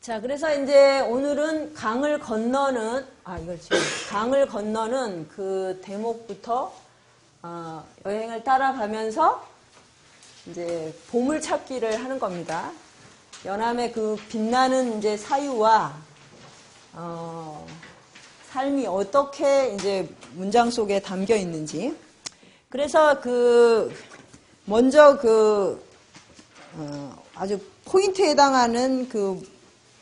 자, 그래서 이제 오늘은 강을 건너는, 이걸 지금 강을 건너는 그 대목부터 여행을 따라가면서 이제 보물찾기를 하는 겁니다. 연암의 그 빛나는 이제 사유와 삶이 어떻게 이제 문장 속에 담겨 있는지. 그래서 먼저 아주 포인트에 해당하는 그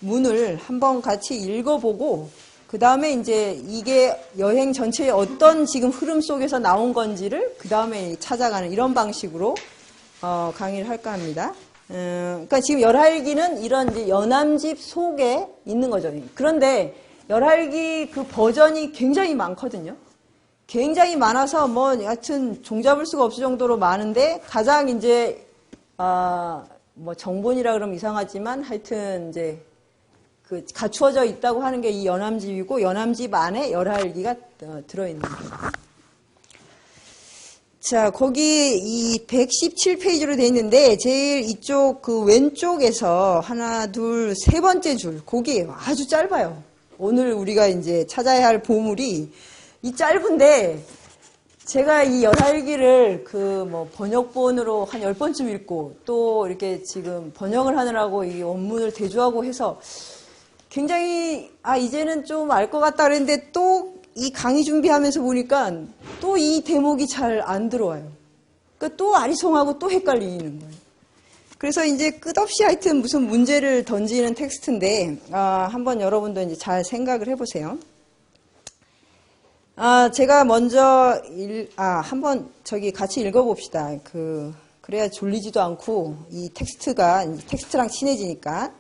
문을 한번 같이 읽어보고, 그 다음에 이제 이게 여행 전체의 어떤 지금 흐름 속에서 나온 건지를 그 다음에 찾아가는 이런 방식으로 강의를 할까 합니다. 그러니까 지금 열할기는 이런 이제 연암집 속에 있는 거죠. 그런데 열할기 그 버전이 굉장히 많거든요. 굉장히 많아서 여하튼 종잡을 수가 없을 정도로 많은데, 가장 이제 정본이라 그러면 이상하지만 하여튼 이제 그 갖추어져 있다고 하는 게 이 연암집이고, 연암집 안에 열할기가 들어있는 거예요. 자, 거기 이 117페이지로 돼 있는데, 제일 이쪽 그 왼쪽에서 하나, 둘, 세 번째 줄, 거기 아주 짧아요. 오늘 우리가 이제 찾아야 할 보물이 이 짧은데, 제가 이 열할기를 번역본으로 한 10번쯤 읽고, 또 이렇게 지금 번역을 하느라고 이 원문을 대조하고 해서 굉장히, 이제는 좀 알 것 같다 그랬는데, 또 이 강의 준비하면서 보니까 또 이 대목이 잘 안 들어와요. 그러니까 또 아리송하고 또 헷갈리는 거예요. 그래서 이제 끝없이 하여튼 무슨 문제를 던지는 텍스트인데, 한번 여러분도 이제 잘 생각을 해보세요. 제가 먼저 한번 같이 읽어봅시다. 그래야 졸리지도 않고 이 텍스트랑 친해지니까.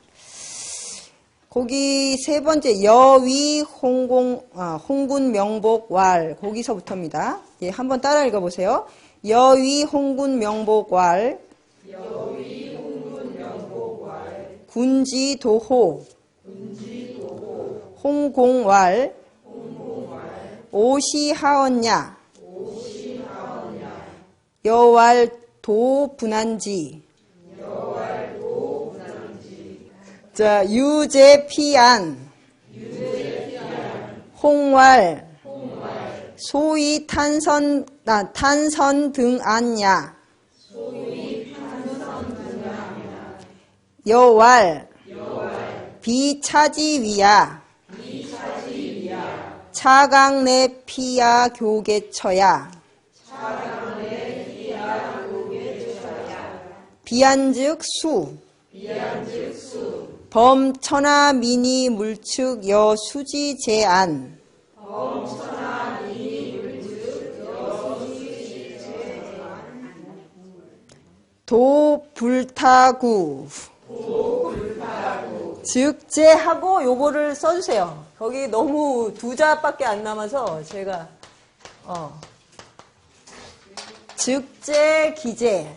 거기 세 번째 여위 홍군 명복 왈, 거기서부터입니다. 예, 한번 따라 읽어보세요. 여위 홍군 명복 왈, 군지 도호, 홍공왈, 오시하언냐, 여왈 도분한지, 자, 유제피안, 홍왈, 소위 탄선 등안야, 여왈, 비차지위야, 차강내 피야 교계처야, 비안즉 수, 범천하 미니 물측 여수지 제안, 도불타구, 즉제하고 요거를 써주세요. 거기 너무 두 자밖에 안 남아서 제가 즉제 기제,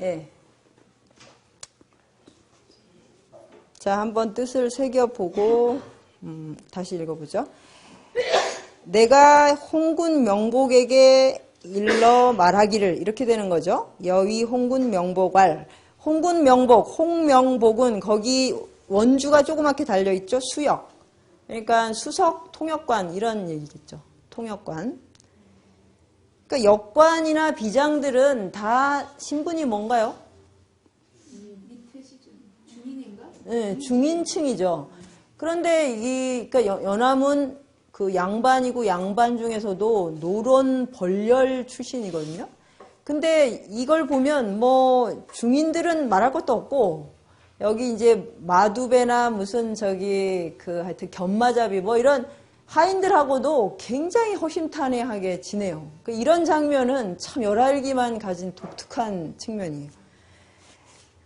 예. 자, 한번 뜻을 새겨보고 다시 읽어보죠. 내가 홍군 명복에게 일러 말하기를, 이렇게 되는 거죠. 여위 홍군 명복왈. 홍군 명복, 홍명복은 거기 원주가 조그맣게 달려있죠. 수역. 그러니까 수석, 통역관 이런 얘기겠죠. 통역관. 그러니까 역관이나 비장들은 다 신분이 뭔가요? 네, 중인층이죠. 그런데 그러니까 연암은 그 양반이고 양반 중에서도 노론 벌렬 출신이거든요. 근데 이걸 보면 중인들은 말할 것도 없고, 여기 이제 마두배나 무슨 하여튼 견마잡이 이런 하인들하고도 굉장히 허심탄회하게 지내요. 이런 장면은 참 열할기만 가진 독특한 측면이에요.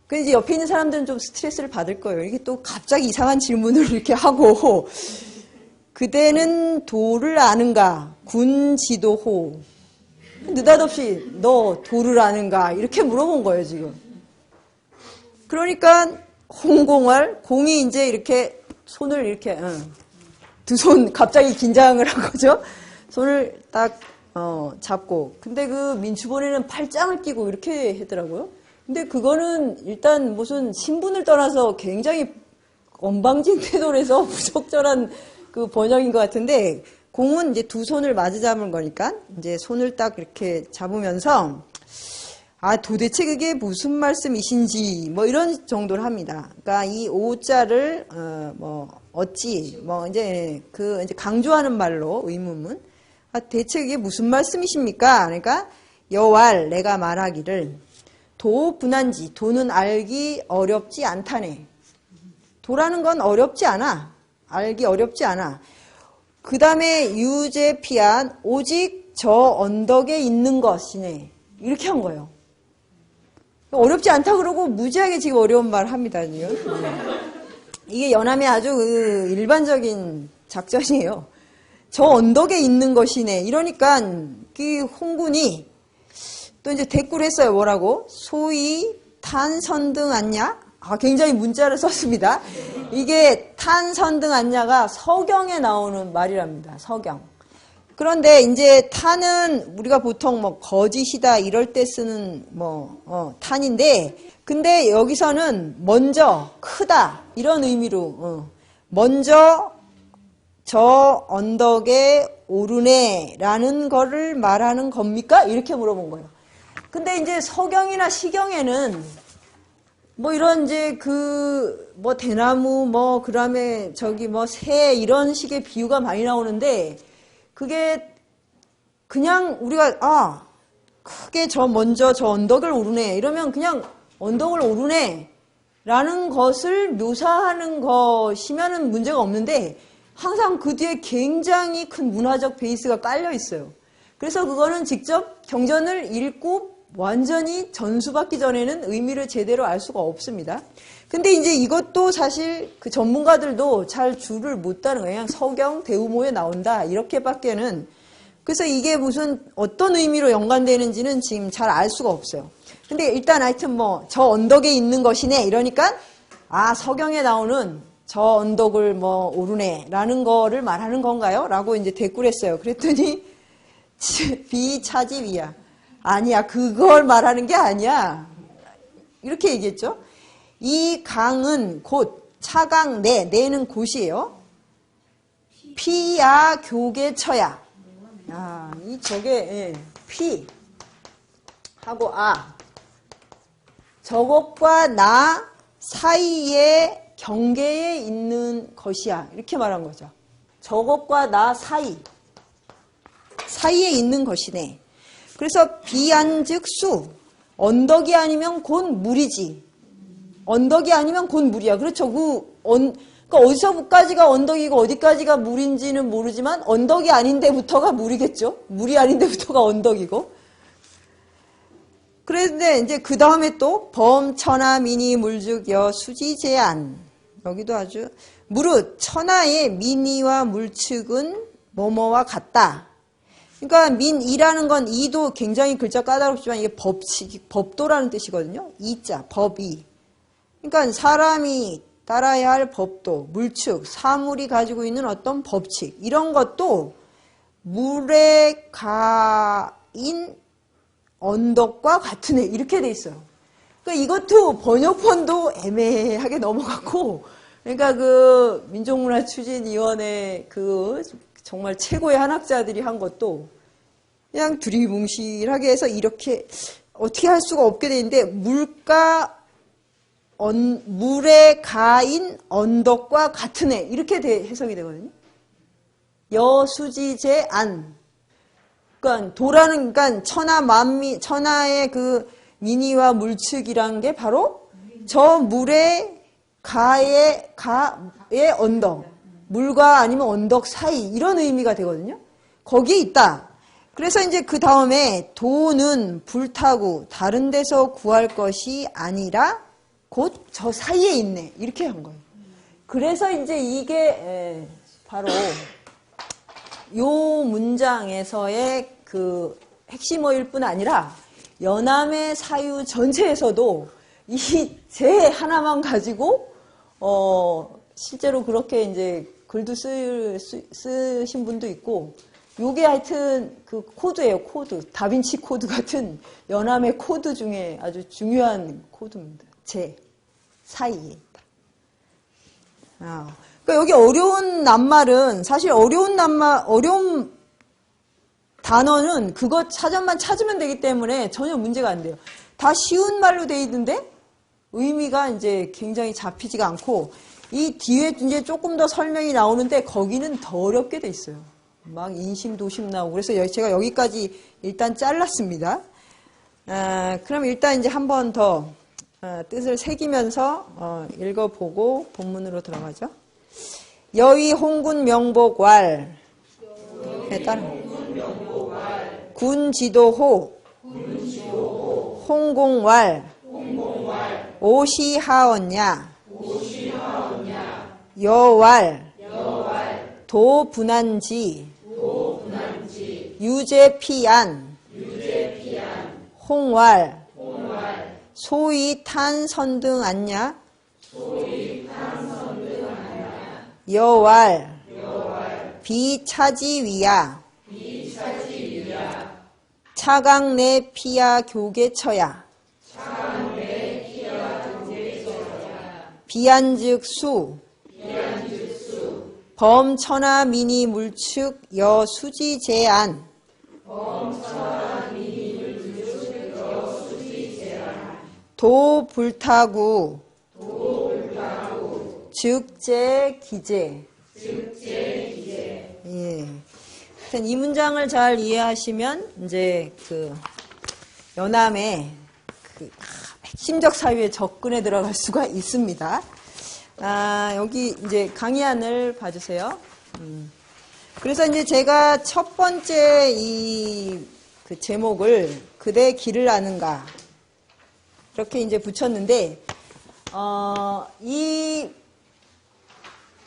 그 이제 옆에 있는 사람들은 좀 스트레스를 받을 거예요. 이게 또 갑자기 이상한 질문을 이렇게 하고, 그대는 도를 아는가? 군지도호. 느닷없이 너 도를 아는가? 이렇게 물어본 거예요, 지금. 그러니까 홍공활, 공이 이제 이렇게 손을 이렇게 두 손 갑자기 긴장을 한 거죠. 손을 딱 잡고. 근데 그 민추본에는 팔짱을 끼고 이렇게 했더라고요. 근데 그거는 일단 무슨 신분을 떠나서 굉장히 건방진태도에서 부적절한 그 번역인 것 같은데, 공은 이제 두 손을 마주 잡은 거니까 이제 손을 딱 이렇게 잡으면서 아, 도대체 그게 무슨 말씀이신지 뭐 이런 정도를 합니다. 그러니까 이 오자를 어찌 뭐 이제 이제 강조하는 말로 의문문. 아, 대체 그게 무슨 말씀이십니까? 그러니까 여왈 내가 말하기를 도 분한지, 도는 알기 어렵지 않다네. 도라는 건 어렵지 않아. 알기 어렵지 않아. 그 다음에 유제피한 오직 저 언덕에 있는 것이네. 이렇게 한 거예요. 어렵지 않다 그러고 무지하게 지금 어려운 말 합니다. 이게 연암의 아주 일반적인 작전이에요. 저 언덕에 있는 것이네. 이러니까 그 홍군이 또 이제 댓글 했어요. 뭐라고? 소위 탄선등 않냐? 아, 굉장히 문자를 썼습니다. 이게 탄선등 않냐가 서경에 나오는 말이랍니다. 서경. 그런데 이제 탄은 우리가 보통 뭐 거짓이다 이럴 때 쓰는 탄인데, 근데 여기서는 먼저 크다 이런 의미로 먼저 저 언덕에 오르네라는 거를 말하는 겁니까? 이렇게 물어본 거예요. 근데 이제 서경이나 시경에는 뭐 이런 이제 대나무 그다음에 새 이런 식의 비유가 많이 나오는데, 그게 그냥 우리가 크게 먼저 저 언덕을 오르네 이러면 그냥 언덕을 오르네 라는 것을 묘사하는 것이면은 문제가 없는데, 항상 그 뒤에 굉장히 큰 문화적 베이스가 깔려 있어요. 그래서 그거는 직접 경전을 읽고 완전히 전수받기 전에는 의미를 제대로 알 수가 없습니다. 근데 이제 이것도 사실 그 전문가들도 잘 줄을 못 따는 거예요. 그냥 서경, 대우모에 나온다 이렇게밖에는. 그래서 이게 무슨 어떤 의미로 연관되는지는 지금 잘 알 수가 없어요. 근데 일단 하여튼 저 언덕에 있는 것이네 이러니까 서경에 나오는 저 언덕을 오르네 라는 거를 말하는 건가요? 라고 이제 댓글했어요. 그랬더니 비차지위야. 아니야, 그걸 말하는 게 아니야. 이렇게 얘기했죠. 이 강은 곧 차강 내는 곳이에요. 피야 교계 처야. 피 하고 저것과 나 사이의 경계에 있는 것이야. 이렇게 말한 거죠. 저것과 나 사이에 있는 것이네. 그래서 비안즉 수, 언덕이 아니면 곧 물이지. 언덕이 아니면 곧 물이야. 그렇죠. 그러니까 어디서까지가 언덕이고 어디까지가 물인지는 모르지만 언덕이 아닌 데부터가 물이겠죠. 물이 아닌 데부터가 언덕이고. 그런데 이제 그 다음에 또 범천하 미니 물죽여 수지제안. 여기도 아주 무릇 천하의 미니와 물축은 뭐뭐와 같다. 그러니까 민이라는 건 이도 굉장히 글자 까다롭지만 이게 법도라는 뜻이거든요. 이자, 법이. 그러니까 사람이 따라야 할 법도, 물축, 사물이 가지고 있는 어떤 법칙 이런 것도 물에 가인 언덕과 같은 애 이렇게 돼 있어요. 그러니까 이것도 번역본도 애매하게 넘어갔고, 그러니까 민족문화추진위원회 정말 최고의 한학자들이 한 것도 그냥 두리뭉실하게 해서 이렇게 어떻게 할 수가 없게 돼 있는데, 물에 가인 언덕과 같은 애 이렇게 해석이 되거든요. 여수지제안. 그러니까 천하의 미니와 물축이란 게 바로 저 물의 가의 언덕, 물과 아니면 언덕 사이 이런 의미가 되거든요. 거기에 있다. 그래서 이제 그 다음에 도는 불타고 다른 데서 구할 것이 아니라 곧 저 사이에 있네. 이렇게 한 거예요. 그래서 이제 이게 바로 요 문장에서의 핵심어일 뿐 아니라 연암의 사유 전체에서도 이 제 하나만 가지고 실제로 그렇게 이제 글도 쓰신 분도 있고, 요게 하여튼 그 코드예요, 코드. 다빈치 코드 같은 연암의 코드 중에 아주 중요한 코드입니다. 제 사이에 있다. 그러니까 여기 어려운 낱말은 사실 어려운 단어는 그것 사전만 찾으면 되기 때문에 전혀 문제가 안 돼요. 다 쉬운 말로 돼 있는데 의미가 이제 굉장히 잡히지가 않고 이 뒤에 이제 조금 더 설명이 나오는데 거기는 더 어렵게 돼 있어요. 막 인심 도심 나오고 그래서 제가 여기까지 일단 잘랐습니다. 그럼 일단 이제 한 번 더 뜻을 새기면서 읽어보고 본문으로 들어가죠. 여의 홍군 명복왈 군지도호 홍공왈 오시하언냐 여왈 도분한지 유제피안 홍왈 소위 탄선등 안냐 여왈 비차지위야 차강내 피야 교계처야 비안즉수 범천하 미니 물축 여수지제안 도불타구 즉제기제. 예. 이 문장을 잘 이해하시면 이제 그 연암의 그 핵심적 사유에 접근해 들어갈 수가 있습니다. 여기 이제 강의안을 봐주세요. 그래서 이제 제가 첫 번째 그 제목을 그대 길을 아는가 이렇게 이제 붙였는데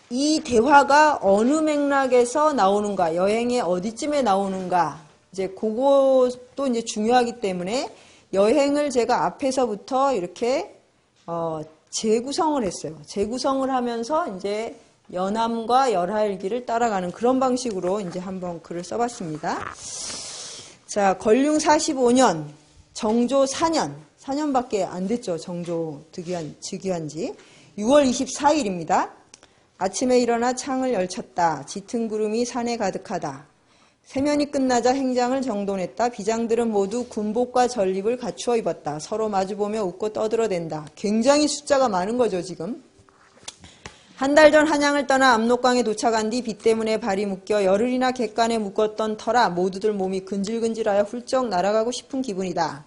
이 대화가 어느 맥락에서 나오는가, 여행의 어디쯤에 나오는가, 이제 그것도 이제 중요하기 때문에 여행을 제가 앞에서부터 이렇게 재구성을 했어요. 재구성을 하면서 이제 연암과 열하일기를 따라가는 그런 방식으로 이제 한번 글을 써봤습니다. 자, 걸륭 45년, 정조 4년밖에 안 됐죠. 정조 즉위한 지 6월 24일입니다. 아침에 일어나 창을 열쳤다. 짙은 구름이 산에 가득하다. 세면이 끝나자 행장을 정돈했다. 비장들은 모두 군복과 전립을 갖추어 입었다. 서로 마주보며 웃고 떠들어댄다. 굉장히 숫자가 많은 거죠, 지금. 한 달 전 한양을 떠나 압록강에 도착한 뒤 비 때문에 발이 묶여 열흘이나 객간에 묶었던 터라 모두들 몸이 근질근질하여 훌쩍 날아가고 싶은 기분이다.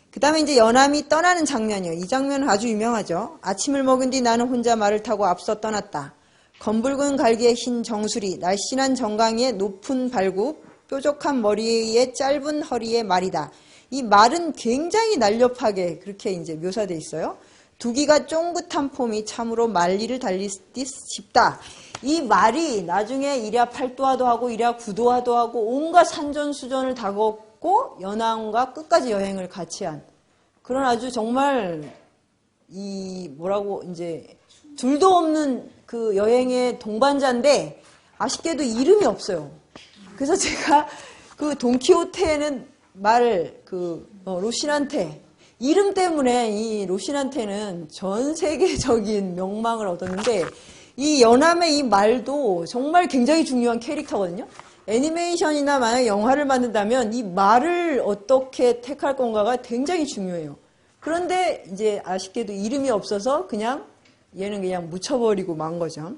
그 다음에 이제 연암이 떠나는 장면이요. 이 장면은 아주 유명하죠. 아침을 먹은 뒤 나는 혼자 말을 타고 앞서 떠났다. 검붉은 갈기의 흰 정수리, 날씬한 정강이의 높은 발굽, 뾰족한 머리에 짧은 허리의 말이다. 이 말은 굉장히 날렵하게 그렇게 이제 묘사되어 있어요. 두기가 쫑긋한 폼이 참으로 말리를 달리듯 쉽다. 이 말이 나중에 이랴 팔도하도 하고 이랴 구도하도 하고 온갖 산전수전을 다 걷고 연암과 끝까지 여행을 같이 한 그런 아주 정말 이제 둘도 없는 그 여행의 동반자인데 아쉽게도 이름이 없어요. 그래서 제가 그 돈키호테는 로신한테 이름 때문에 이 로신한테는 전 세계적인 명망을 얻었는데 이 연암의 이 말도 정말 굉장히 중요한 캐릭터거든요. 애니메이션이나 만약 영화를 만든다면 이 말을 어떻게 택할 건가가 굉장히 중요해요. 그런데 이제 아쉽게도 이름이 없어서 얘는 그냥 묻혀버리고 만 거죠.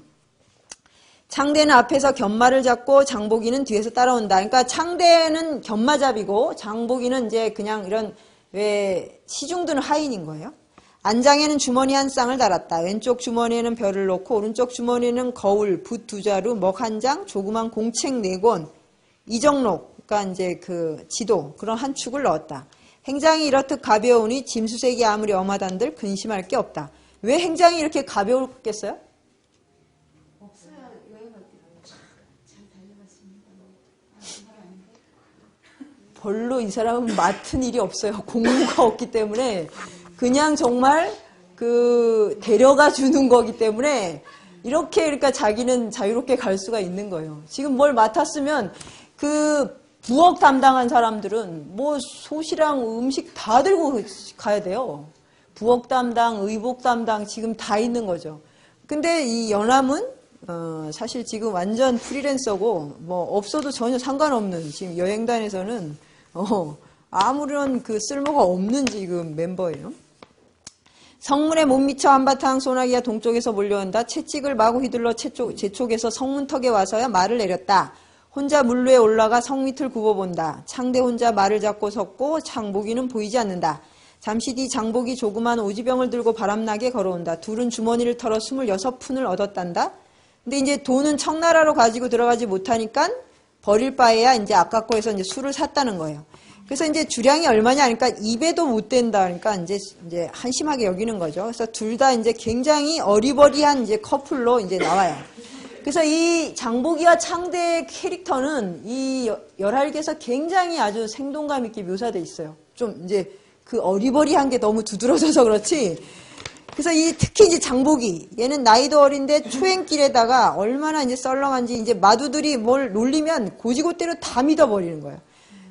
창대는 앞에서 견마를 잡고 장보기는 뒤에서 따라온다. 그러니까 창대는 견마잡이고 장보기는 이제 그냥 이런 왜 시중드는 하인인 거예요. 안장에는 주머니 한 쌍을 달았다. 왼쪽 주머니에는 별을 넣고 오른쪽 주머니에는 거울, 붓 2자루, 먹 1장, 조그만 공책 4권, 이정록, 그러니까 이제 그 지도 그런 한 축을 넣었다. 행장이 이렇듯 가벼우니 짐수색이 아무리 엄하단들 근심할 게 없다. 왜 행장이 이렇게 가벼웠겠어요? 없어요. 여행할 때 잘 달려갔습니다. 별로 이 사람은 맡은 일이 없어요. 공무가 없기 때문에 그냥 정말 데려가 주는 거기 때문에 이렇게 그러니까 자기는 자유롭게 갈 수가 있는 거예요. 지금 뭘 맡았으면 그 부엌 담당한 사람들은 뭐 솥이랑 음식 다 들고 가야 돼요. 부엌 담당, 의복 담당 지금 다 있는 거죠. 근데 이 연암은 사실 지금 완전 프리랜서고 뭐 없어도 전혀 상관없는 지금 여행단에서는 아무런 그 쓸모가 없는 지금 멤버예요. 성문에 못 미쳐 한바탕 소나기가 동쪽에서 몰려온다. 채찍을 마구 휘둘러 제쪽에서 성문턱에 와서야 말을 내렸다. 혼자 물 위에 올라가 성 밑을 굽어본다. 창대 혼자 말을 잡고 섰고 장보기는 보이지 않는다. 잠시 뒤 장보기 조그만 오지병을 들고 바람나게 걸어온다. 둘은 주머니를 털어 26푼을 얻었단다. 근데 이제 돈은 청나라로 가지고 들어가지 못하니까 버릴 바에야 이제 아깝고 해서 이제 술을 샀다는 거예요. 그래서 이제 주량이 얼마냐 하니까 입에도 못 된다. 그러니까 이제 한심하게 여기는 거죠. 그래서 둘 다 이제 굉장히 어리버리한 이제 커플로 이제 나와요. 그래서 이 장보기와 창대의 캐릭터는 이 열할기에서 굉장히 아주 생동감 있게 묘사돼 있어요. 좀 이제 그 어리버리한 게 너무 두드러져서 그렇지. 그래서 특히 이제 장보기, 얘는 나이도 어린데 초행길에다가 얼마나 이제 썰렁한지 이제 마두들이 뭘 놀리면 고지고대로 다 믿어버리는 거예요.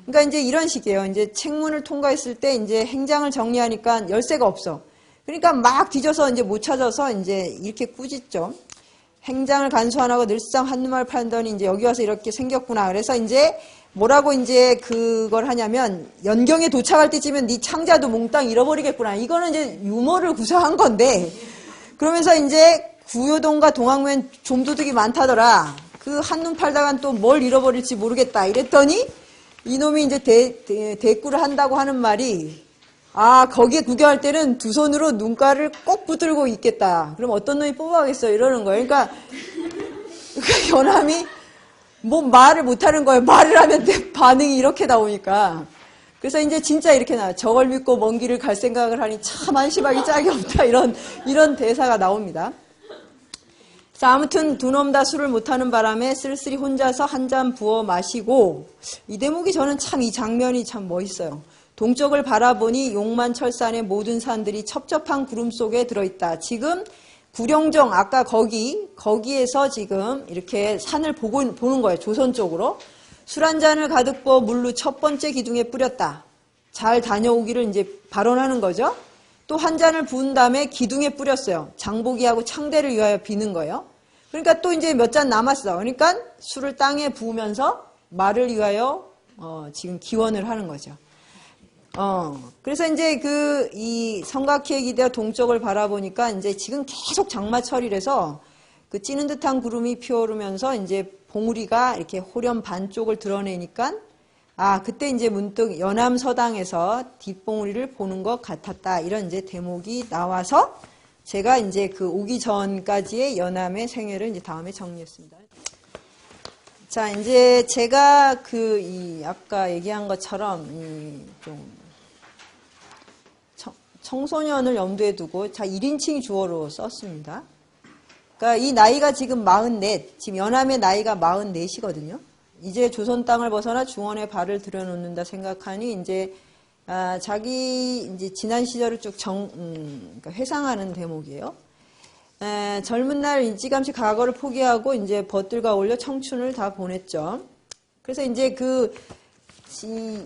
그러니까 이제 이런 식이에요. 이제 책문을 통과했을 때 이제 행장을 정리하니까 열쇠가 없어. 그러니까 막 뒤져서 이제 못 찾아서 이제 이렇게 꾸짖죠. 행장을 간수 안 하고 늘상 한눈만 팔더니 이제 여기 와서 이렇게 생겼구나. 그래서 이제 뭐라고 이제 그걸 하냐면 연경에 도착할 때쯤엔 네 창자도 몽땅 잃어버리겠구나. 이거는 이제 유머를 구사한 건데 그러면서 이제 구효동과 동학면 좀도둑이 많다더라. 그 한눈 팔다간 또 뭘 잃어버릴지 모르겠다. 이랬더니 이놈이 이제 대꾸를 한다고 하는 말이 거기에 구경할 때는 두 손으로 눈가를 꼭 붙들고 있겠다. 그럼 어떤 놈이 뽑아가겠어? 이러는 거예요. 그러니까 연암이 뭐 말을 못하는 거예요. 말을 하면 내 반응이 이렇게 나오니까. 그래서 이제 진짜 이렇게 나와요. 저걸 믿고 먼 길을 갈 생각을 하니 참 안심하기 짝이 없다. 이런 대사가 나옵니다. 자, 아무튼 두 놈 다 술을 못하는 바람에 쓸쓸히 혼자서 한 잔 부어 마시고 이 대목이 저는 참 이 장면이 참 멋있어요. 동쪽을 바라보니 용만철산의 모든 산들이 첩첩한 구름 속에 들어있다. 지금 구룡정 아까 거기에서 지금 이렇게 산을 보는 거예요. 조선 쪽으로. 술 한 잔을 가득 부어 물로 첫 번째 기둥에 뿌렸다. 잘 다녀오기를 이제 발언하는 거죠. 또 한 잔을 부은 다음에 기둥에 뿌렸어요. 장보기하고 창대를 위하여 비는 거예요. 그러니까 또 이제 몇 잔 남았어. 그러니까 술을 땅에 부으면서 말을 위하여 지금 기원을 하는 거죠. 그래서 이제 이 성곽희의 기대어 동쪽을 바라보니까 이제 지금 계속 장마철이라서 그 찌는 듯한 구름이 피어오르면서 이제 봉우리가 이렇게 호련 반쪽을 드러내니까 그때 이제 문득 연암 서당에서 뒷봉우리를 보는 것 같았다. 이런 이제 대목이 나와서 제가 이제 그 오기 전까지의 연암의 생애를 이제 다음에 정리했습니다. 자, 이제 제가 아까 얘기한 것처럼 좀 청소년을 염두에 두고 1인칭 주어로 썼습니다. 그러니까 이 나이가 지금 44, 지금 연암의 나이가 44이거든요. 이제 조선 땅을 벗어나 중원에 발을 들여놓는다 생각하니 이제 자기 이제 지난 시절을 쭉 그러니까 회상하는 대목이에요. 젊은 날 일찌감치 과거를 포기하고 이제 벗들과 어울려 청춘을 다 보냈죠. 그래서 이제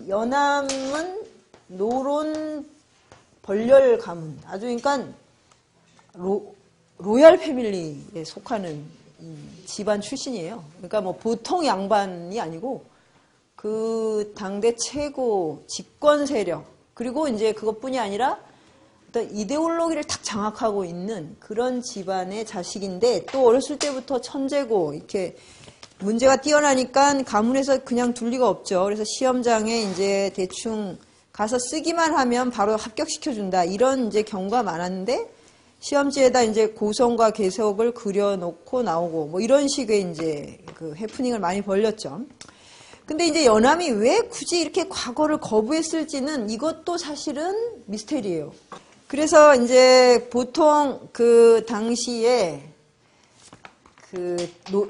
연암은 노론 벌렬 가문, 아주 그러니까 로얄 패밀리에 속하는 집안 출신이에요. 그러니까 뭐 보통 양반이 아니고 그 당대 최고 집권 세력, 그리고 이제 그것뿐이 아니라 어떤 이데올로기를 탁 장악하고 있는 그런 집안의 자식인데 또 어렸을 때부터 천재고 이렇게 문제가 뛰어나니까 가문에서 그냥 둘 리가 없죠. 그래서 시험장에 이제 대충 가서 쓰기만 하면 바로 합격시켜준다. 이런 이제 경우가 많았는데 시험지에다 이제 고성과 계석을 그려놓고 나오고 뭐 이런 식의 이제 그 해프닝을 많이 벌렸죠. 근데 이제 연암이 왜 굳이 이렇게 과거를 거부했을지는 이것도 사실은 미스테리예요. 그래서 이제 보통 그 당시에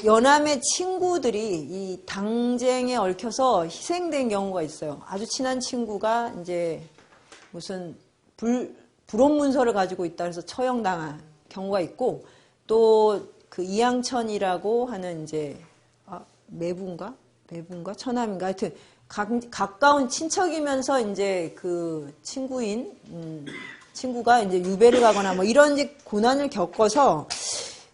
연암의 친구들이 이 당쟁에 얽혀서 희생된 경우가 있어요. 아주 친한 친구가 이제 무슨 불온 문서를 가지고 있다 해서 처형당한 경우가 있고, 또 그 이양천이라고 하는 이제 매부인가? 매부인가 처남인가 하여튼 가까운 친척이면서 이제 그 친구가 이제 유배를 가거나 뭐 이런 이제 고난을 겪어서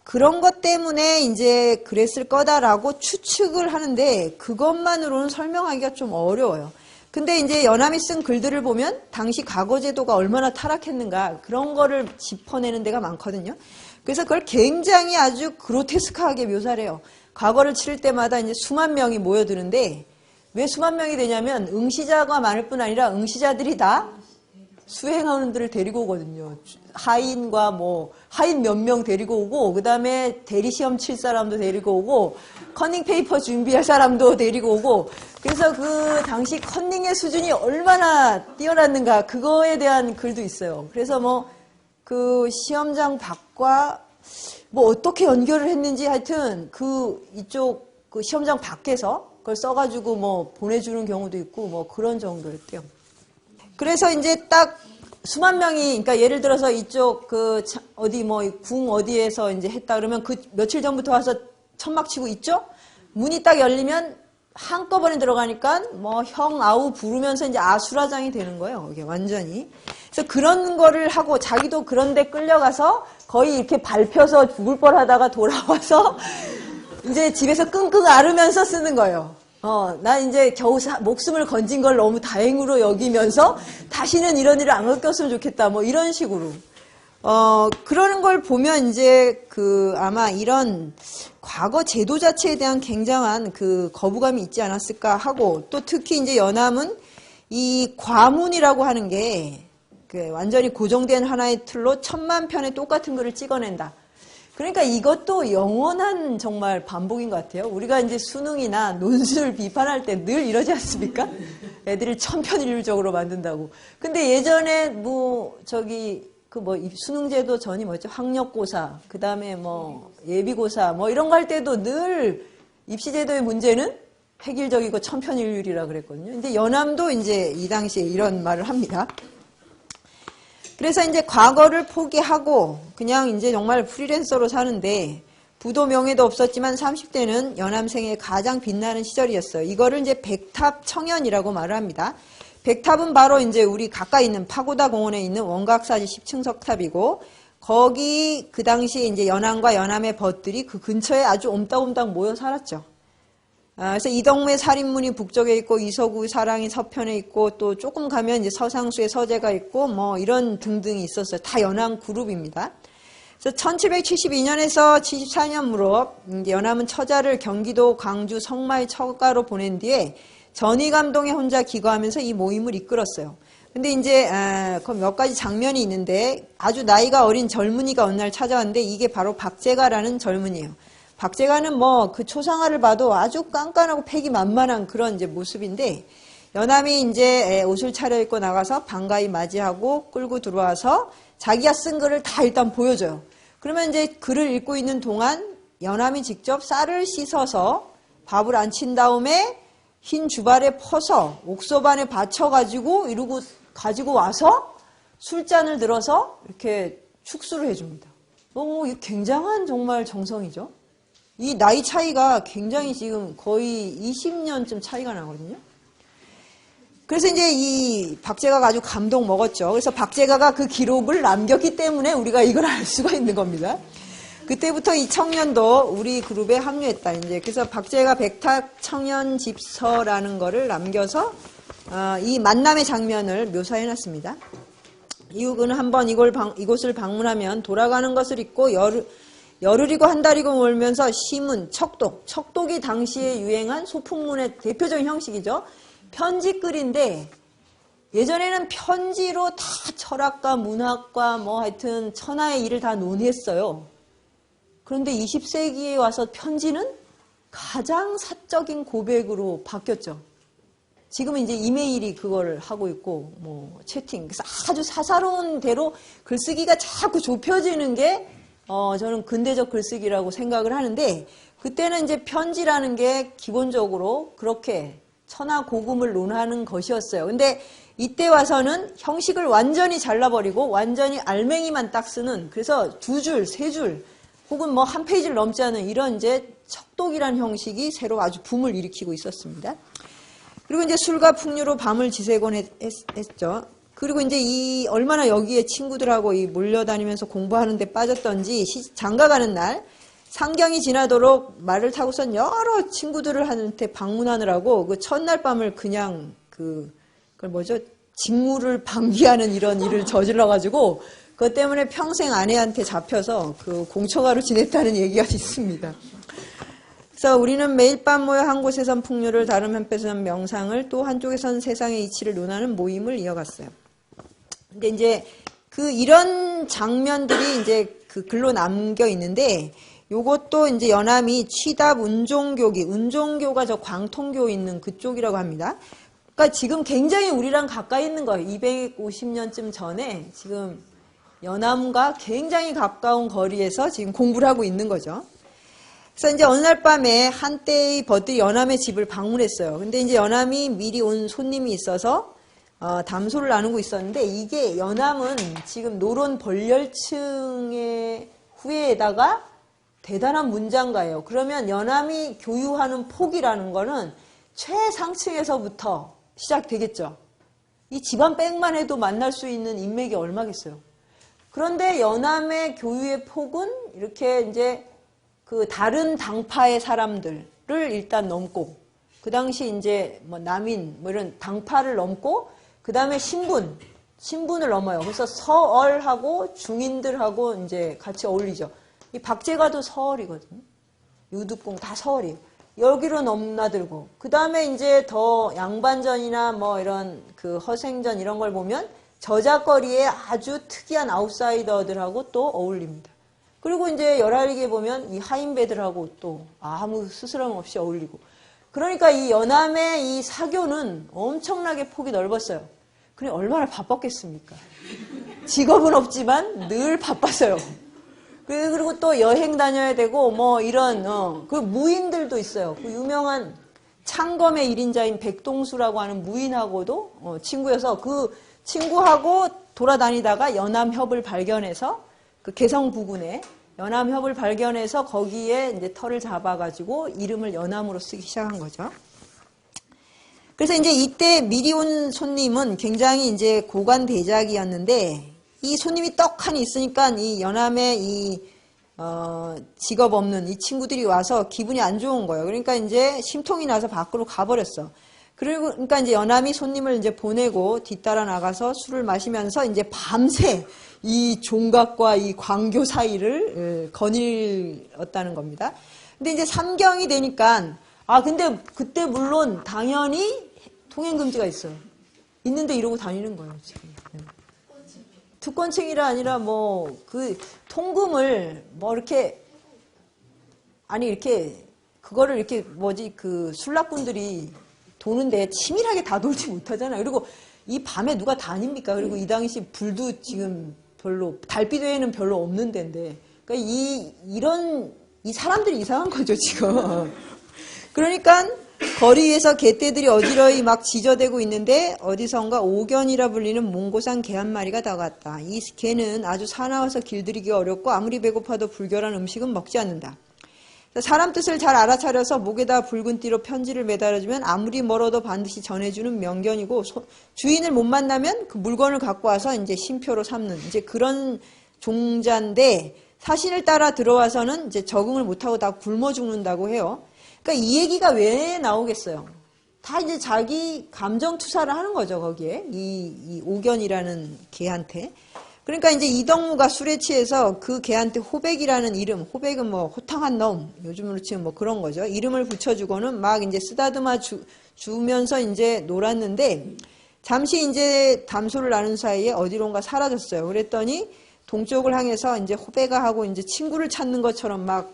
그런 것 때문에 이제 그랬을 거다라고 추측을 하는데 그것만으로는 설명하기가 좀 어려워요. 근데 이제 연암이 쓴 글들을 보면 당시 과거 제도가 얼마나 타락했는가 그런 거를 짚어내는 데가 많거든요. 그래서 그걸 굉장히 아주 그로테스크하게 묘사를 해요. 과거를 치를 때마다 이제 수만 명이 모여드는데 왜 수만 명이 되냐면 응시자가 많을 뿐 아니라 응시자들이 다 수행하는들을 데리고 오거든요. 하인과 뭐 하인 몇 명 데리고 오고 그다음에 대리 시험 칠 사람도 데리고 오고 커닝 페이퍼 준비할 사람도 데리고 오고 그래서 그 당시 커닝의 수준이 얼마나 뛰어났는가 그거에 대한 글도 있어요. 그래서 뭐 그 시험장 밖과 뭐 어떻게 연결을 했는지 하여튼 그 이쪽 그 시험장 밖에서 그걸 써가지고 뭐 보내주는 경우도 있고 뭐 그런 정도였대요. 그래서 이제 딱 수만 명이, 그러니까 예를 들어서 이쪽 그 어디 뭐 궁 어디에서 이제 했다 그러면 그 며칠 전부터 와서 천막 치고 있죠? 문이 딱 열리면 한꺼번에 들어가니까 뭐 형 아우 부르면서 이제 아수라장이 되는 거예요. 이게 완전히. 그래서 그런 거를 하고 자기도 그런 데 끌려가서 거의 이렇게 밟혀서 죽을 뻔 하다가 돌아와서 이제 집에서 끙끙 앓으면서 쓰는 거예요. 나 이제 겨우 목숨을 건진 걸 너무 다행으로 여기면서 다시는 이런 일을 안 겪었으면 좋겠다. 뭐 이런 식으로. 그러는 걸 보면 이제 아마 이런 과거 제도 자체에 대한 굉장한 그 거부감이 있지 않았을까 하고 또 특히 이제 연암은 이 과문이라고 하는 게 완전히 고정된 하나의 틀로 1000만 편의 똑같은 글을 찍어낸다. 그러니까 이것도 영원한 정말 반복인 것 같아요. 우리가 이제 수능이나 논술 비판할 때 늘 이러지 않습니까? 애들이 천편일률적으로 만든다고. 근데 예전에 수능제도 전이 뭐였죠? 학력고사, 그 다음에 뭐 예비고사, 뭐 이런 거 할 때도 늘 입시제도의 문제는 획일적이고 천편일률이라 그랬거든요. 근데 연암도 이제 이 당시에 이런 말을 합니다. 그래서 이제 과거를 포기하고 그냥 이제 정말 프리랜서로 사는데 부도 명예도 없었지만 30대는 연암생의 가장 빛나는 시절이었어요. 이거를 이제 백탑 청년이라고 말을 합니다. 백탑은 바로 이제 우리 가까이 있는 파고다 공원에 있는 원각사지 10층 석탑이고 거기 그 당시에 이제 연암과 연암의 벗들이 그 근처에 아주 옴닥옴닥 모여 살았죠. 그래서 이덕무의 살인문이 북쪽에 있고 이서구의 사랑이 서편에 있고 또 조금 가면 이제 서상수의 서재가 있고 뭐 이런 등등이 있었어요. 다 연암 그룹입니다. 그래서 1772년에서 74년 무렵 연암은 처자를 경기도 광주 성마의 처가로 보낸 뒤에 전의감동에 혼자 기거하면서 이 모임을 이끌었어요. 근데 이제 그 몇 가지 장면이 있는데 아주 나이가 어린 젊은이가 어느 날 찾아왔는데 이게 바로 박재가라는 젊은이에요. 박재가는 뭐 그 초상화를 봐도 아주 깐깐하고 패기 만만한 그런 이제 모습인데 연암이 이제 옷을 차려입고 나가서 반가이 맞이하고 끌고 들어와서 자기가 쓴 글을 다 일단 보여줘요. 그러면 이제 글을 읽고 있는 동안 연암이 직접 쌀을 씻어서 밥을 안 친 다음에 흰 주발에 퍼서 옥소반에 받쳐가지고 이러고 가지고 와서 술잔을 들어서 이렇게 축수를 해줍니다. 굉장한 정말 정성이죠. 이 나이 차이가 굉장히 지금 거의 20년쯤 차이가 나거든요. 그래서 이제 이 박재가가 아주 감동 먹었죠. 그래서 박재가가 그 기록을 남겼기 때문에 우리가 이걸 알 수가 있는 겁니다. 그때부터 이 청년도 우리 그룹에 합류했다. 이제 그래서 박재가 백탑 청년 집서라는 거를 남겨서 이 만남의 장면을 묘사해놨습니다. 이후그는 한번 이곳을 방문하면 돌아가는 것을 잊고 열흘이고 한 달이고 몰면서 시문, 척독이 당시에 유행한 소풍문의 대표적인 형식이죠. 편지글인데 예전에는 편지로 다 철학과 문학과 뭐 하여튼 천하의 일을 다 논했어요. 그런데 20세기에 와서 편지는 가장 사적인 고백으로 바뀌었죠. 지금은 이제 이메일이 그걸 하고 있고 뭐 채팅, 그래서 아주 사사로운 대로 글쓰기가 자꾸 좁혀지는 게 저는 근대적 글쓰기라고 생각을 하는데 그때는 이제 편지라는 게 기본적으로 그렇게 천하고금을 논하는 것이었어요. 근데 이때 와서는 형식을 완전히 잘라버리고 완전히 알맹이만 딱 쓰는, 그래서 2줄, 3줄 혹은 뭐 한 페이지를 넘지 않은 이런 이제 척독이라는 형식이 새로 아주 붐을 일으키고 있었습니다. 그리고 이제 술과 풍류로 밤을 지새곤 했죠. 그리고 이제 이 얼마나 여기에 친구들하고 이 몰려다니면서 공부하는 데 빠졌던지 장가가는 날 상경이 지나도록 말을 타고선 여러 친구들을 한테 방문하느라고 그 첫날 밤을 그냥 그걸 뭐죠? 직무를 방기하는 이런 일을 저질러가지고 그것 때문에 평생 아내한테 잡혀서 그 공처가로 지냈다는 얘기가 있습니다. 그래서 우리는 매일 밤 모여 한 곳에선 풍류를 다른 한편에선 명상을 또 한쪽에선 세상의 이치를 논하는 모임을 이어갔어요. 근데 이제 이런 장면들이 이제 그 글로 남겨 있는데 요것도 이제 연암이 취답 운종교기, 운종교가 저 광통교 있는 그쪽이라고 합니다. 그러니까 지금 굉장히 우리랑 가까이 있는 거예요. 250년쯤 전에 지금 연암과 굉장히 가까운 거리에서 지금 공부를 하고 있는 거죠. 그래서 이제 어느 날 밤에 한때의 벗들이 연암의 집을 방문했어요. 근데 이제 연암이 미리 온 손님이 있어서 담소를 나누고 있었는데 이게 연암은 지금 노론 벌열층의 후예에다가 대단한 문장가예요. 그러면 연암이 교유하는 폭이라는 거는 최상층에서부터 시작되겠죠. 이 집안 백만 해도 만날 수 있는 인맥이 얼마겠어요. 그런데 연암의 교유의 폭은 이렇게 이제 그 다른 당파의 사람들을 일단 넘고 그 당시 이제 뭐 남인 뭐 이런 당파를 넘고 그 다음에 신분을 넘어요. 그래서 서얼하고 중인들하고 이제 같이 어울리죠. 이 박제가도 서얼이거든요. 유득공 다 서얼이에요. 여기로 넘나들고 그 다음에 이제 더 양반전이나 뭐 이런 그 허생전 이런 걸 보면 저작거리에 아주 특이한 아웃사이더들하고 또 어울립니다. 그리고 이제 열하리게 보면 이 하인배들하고 또 아무 스스럼 없이 어울리고 그러니까 이 연암의 이 사교는 엄청나게 폭이 넓었어요. 그래 얼마나 바빴겠습니까? 직업은 없지만 늘 바빴어요. 그리고 또 여행 다녀야 되고 뭐 이런 그 무인들도 있어요. 그 유명한 창검의 1인자인 백동수라고 하는 무인하고도 친구여서 그 친구하고 돌아다니다가 연암협을 발견해서 그 개성 부근에 연암협을 발견해서 거기에 이제 터를 잡아가지고 이름을 연암으로 쓰기 시작한 거죠. 그래서 이제 이때 미리 온 손님은 굉장히 이제 고관대작이었는데 이 손님이 떡하니 있으니까 이 연암의 이 직업 없는 이 친구들이 와서 기분이 안 좋은 거예요. 그러니까 이제 심통이 나서 밖으로 가버렸어. 그러니까 이제 연암이 손님을 이제 보내고 뒤따라 나가서 술을 마시면서 이제 밤새 이 종각과 이 광교 사이를 거닐었다는 겁니다. 근데 이제 삼경이 되니까 근데 그때 물론 당연히 통행금지가 있어요. 있는데 이러고 다니는 거예요, 지금. 특권층이라 아니라 뭐 그 통금을 뭐 이렇게 이렇게 그거를 이렇게 뭐지 그 술락꾼들이 도는데 치밀하게 다 돌지 못하잖아요. 그리고 이 밤에 누가 다닙니까? 그리고 이 당시 불도 지금 별로 달빛 외에는 별로 없는 데인데 그러니까 이 사람들이 이상한 거죠 지금. 그러니까 거리에서 개떼들이 어지러이 막 지저대고 있는데 어디선가 오견이라 불리는 몽고산 개 한 마리가 다가왔다. 이 개는 아주 사나워서 길들이기가 어렵고 아무리 배고파도 불결한 음식은 먹지 않는다. 사람 뜻을 잘 알아차려서 목에다 붉은 띠로 편지를 매달아주면 아무리 멀어도 반드시 전해주는 명견이고 주인을 못 만나면 그 물건을 갖고 와서 이제 쉼표로 삼는 이제 그런 종자인데 사신을 따라 들어와서는 이제 적응을 못하고 다 굶어 죽는다고 해요. 그러니까 이 얘기가 왜 나오겠어요? 다 이제 자기 감정 투사를 하는 거죠, 거기에. 이 오견이라는 개한테. 그러니까 이제 이덕무가 술에 취해서 그 개한테 호백이라는 이름, 호백은 뭐 호탕한 놈, 요즘으로 치면 뭐 그런 거죠. 이름을 붙여주고는 막 이제 쓰다듬어 주면서 이제 놀았는데 잠시 이제 담소를 나눈 사이에 어디론가 사라졌어요. 그랬더니 동쪽을 향해서 이제 호배가 하고 이제 친구를 찾는 것처럼 막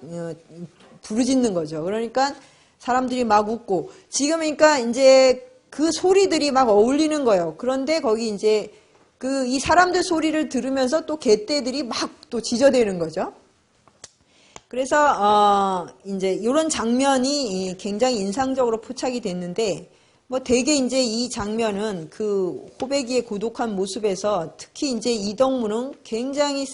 부르짖는 거죠. 그러니까 사람들이 막 웃고 지금 그러니까 이제 그 소리들이 막 어울리는 거예요. 그런데 거기 이제 이 사람들 소리를 들으면서 또 개떼들이 막 또 지저대는 거죠. 그래서 이제 이런 장면이 굉장히 인상적으로 포착이 됐는데 뭐 되게 이제 이 장면은 그 호배기의 고독한 모습에서 특히 이제 이덕무는 굉장히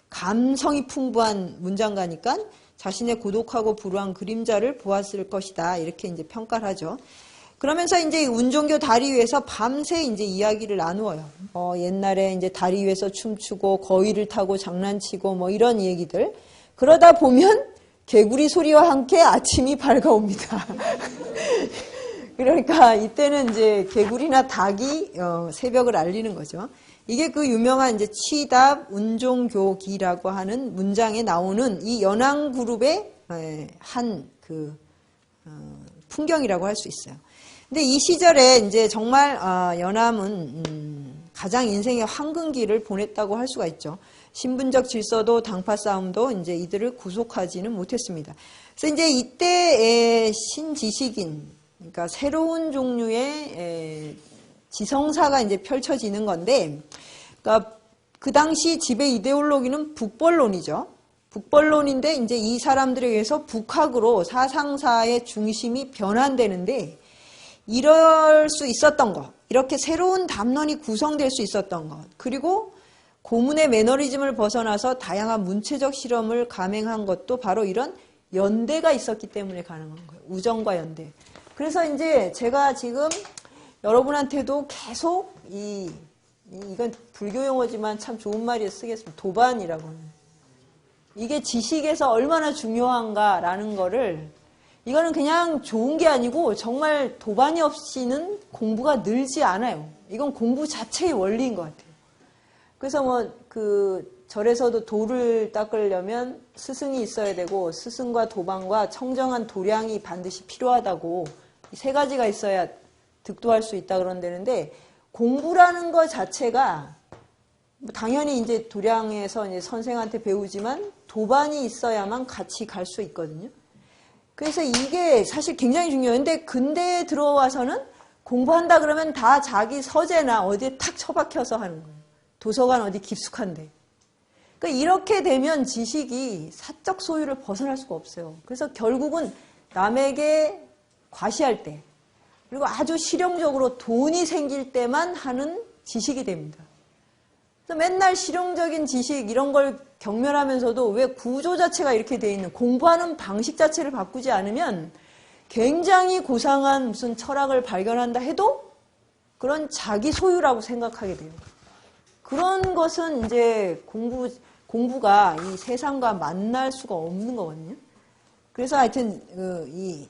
감성이 풍부한 문장가니까 자신의 고독하고 불우한 그림자를 보았을 것이다. 이렇게 이제 평가를 하죠. 그러면서 이제 운종교 다리 위에서 밤새 이제 이야기를 나누어요. 옛날에 이제 다리 위에서 춤추고 거위를 타고 장난치고 뭐 이런 얘기들. 그러다 보면 개구리 소리와 함께 아침이 밝아옵니다. 그러니까 이때는 이제 개구리나 닭이 새벽을 알리는 거죠. 이게 그 유명한 이제 치답 운종교기라고 하는 문장에 나오는 이 연안그룹의 한 그 풍경이라고 할 수 있어요. 근데 이 시절에 이제 정말 연암은 가장 인생의 황금기를 보냈다고 할 수가 있죠. 신분적 질서도 당파 싸움도 이제 이들을 구속하지는 못했습니다. 그래서 이제 이때의 신지식인, 그러니까 새로운 종류의 지성사가 이제 펼쳐지는 건데, 그러니까 그 당시 지배 이데올로기는 북벌론이죠. 북벌론인데 이제 이 사람들에 의해서 북학으로 사상사의 중심이 변환되는데, 이럴 수 있었던 것, 이렇게 새로운 담론이 구성될 수 있었던 것, 그리고 고문의 매너리즘을 벗어나서 다양한 문체적 실험을 감행한 것도 바로 이런 연대가 있었기 때문에 가능한 거예요. 우정과 연대. 그래서 이제 제가 지금 여러분한테도 계속 이건 불교 용어지만 참 좋은 말이 쓰겠습니다. 도반이라고 하는. 이게 지식에서 얼마나 중요한가라는 거를, 이거는 그냥 좋은 게 아니고 정말 도반이 없이는 공부가 늘지 않아요. 이건 공부 자체의 원리인 것 같아요. 그래서 뭐 그 절에서도 도를 닦으려면 스승이 있어야 되고, 스승과 도반과 청정한 도량이 반드시 필요하다고, 이 세 가지가 있어야 득도할 수 있다 그런다는데, 공부라는 것 자체가 당연히 이제 도량에서 이제 선생한테 배우지만 도반이 있어야만 같이 갈 수 있거든요. 그래서 이게 사실 굉장히 중요해요. 근데 근대에 들어와서는 공부한다 그러면 다 자기 서재나 어디에 탁 처박혀서 하는 거예요. 도서관 어디 깊숙한데. 그러니까 이렇게 되면 지식이 사적 소유를 벗어날 수가 없어요. 그래서 결국은 남에게 과시할 때, 그리고 아주 실용적으로 돈이 생길 때만 하는 지식이 됩니다. 그래서 맨날 실용적인 지식 이런 걸 경멸하면서도 왜 구조 자체가 이렇게 돼 있는, 공부하는 방식 자체를 바꾸지 않으면 굉장히 고상한 무슨 철학을 발견한다 해도 그런 자기 소유라고 생각하게 돼요. 그런 것은 이제 공부가 이 세상과 만날 수가 없는 거거든요. 그래서 하여튼 이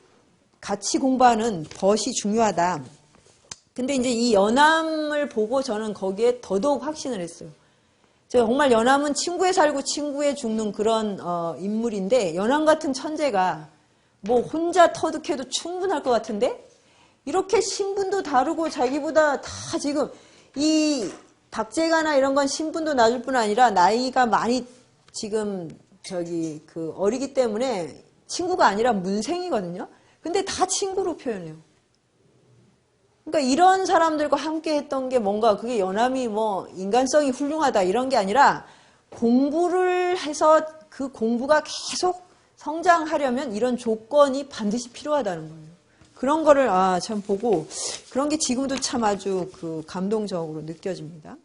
같이 공부하는 벗이 중요하다. 근데 이제 이 연암을 보고 저는 거기에 더더욱 확신을 했어요. 제가 정말 연암은 친구에 살고 친구에 죽는 그런 인물인데, 연암 같은 천재가 뭐 혼자 터득해도 충분할 것 같은데, 이렇게 신분도 다르고 자기보다 다 지금 이 박제가나 이런 건 신분도 낮을 뿐 아니라 나이가 많이 지금 어리기 때문에 친구가 아니라 문생이거든요. 근데 다 친구로 표현해요. 그러니까 이런 사람들과 함께 했던 게 뭔가, 그게 연암이 뭐 인간성이 훌륭하다 이런 게 아니라, 공부를 해서 그 공부가 계속 성장하려면 이런 조건이 반드시 필요하다는 거예요. 그런 거를 참 보고, 그런 게 지금도 참 아주 감동적으로 느껴집니다.